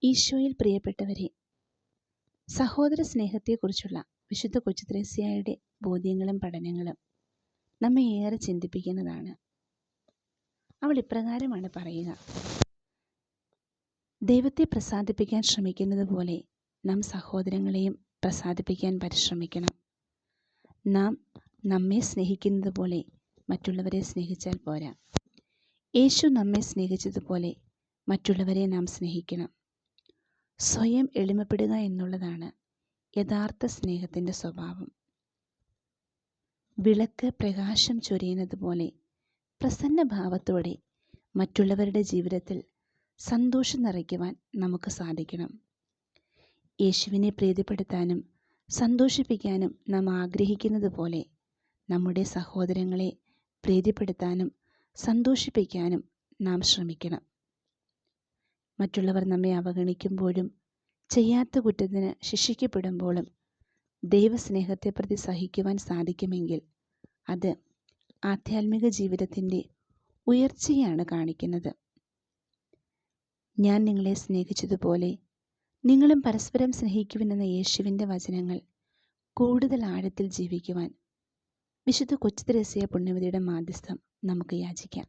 ഈശോയിൽ പ്രിയപ്പെട്ടവരെ, സഹോദര സ്നേഹത്തെക്കുറിച്ചുള്ള വിശുദ്ധ കൊച്ചുത്രേസ്യയുടെ ബോധ്യങ്ങളും പഠനങ്ങളും നമ്മെ ഏറെ ചിന്തിപ്പിക്കുന്നതാണ്. അവൾ ഇപ്രകാരമാണ് പറയുക: ദൈവത്തെ പ്രസാദിപ്പിക്കാൻ ശ്രമിക്കുന്നത് പോലെ നാം സഹോദരങ്ങളെയും പ്രസാദിപ്പിക്കാൻ പരിശ്രമിക്കണം. നാം നമ്മെ സ്നേഹിക്കുന്നത് പോലെ മറ്റുള്ളവരെ സ്നേഹിച്ചാൽ പോരാ. യേശു നമ്മെ സ്നേഹിച്ചതുപോലെ മറ്റുള്ളവരെ നാം സ്നേഹിക്കണം. സ്വയം എളിമപ്പെടുക എന്നുള്ളതാണ് യഥാർത്ഥ സ്നേഹത്തിൻ്റെ സ്വഭാവം. വിളക്ക് പ്രകാശം ചൊരിയുന്നത് പോലെ പ്രസന്നഭാവത്തോടെ മറ്റുള്ളവരുടെ ജീവിതത്തിൽ സന്തോഷം നിറയ്ക്കുവാൻ നമുക്ക് സാധിക്കണം. യേശുവിനെ പ്രീതിപ്പെടുത്താനും സന്തോഷിപ്പിക്കാനും നാം ആഗ്രഹിക്കുന്നത് പോലെ നമ്മുടെ സഹോദരങ്ങളെ പ്രീതിപ്പെടുത്താനും സന്തോഷിപ്പിക്കാനും നാം ശ്രമിക്കണം. മറ്റുള്ളവർ നമ്മെ അവഗണിക്കുമ്പോഴും ചെയ്യാത്ത കുറ്റത്തിന് ശിക്ഷിക്കപ്പെടുമ്പോഴും ദൈവസ്നേഹത്തെ പ്രതി സഹിക്കുവാൻ സാധിക്കുമെങ്കിൽ അത് ആധ്യാത്മിക ജീവിതത്തിൻ്റെ ഉയർച്ചയാണ് കാണിക്കുന്നത്. ഞാൻ നിങ്ങളെ സ്നേഹിച്ചതുപോലെ നിങ്ങളും പരസ്പരം സ്നേഹിക്കുവിനെന്ന യേശുവിൻ്റെ വചനങ്ങൾ കൂടുതൽ ആഴത്തിൽ ജീവിക്കുവാൻ വിശുദ്ധ കൊച്ചുത്രേസ്യ പുണ്യവതിയുടെ മാധ്യസ്ഥം നമുക്ക് യാചിക്കാം.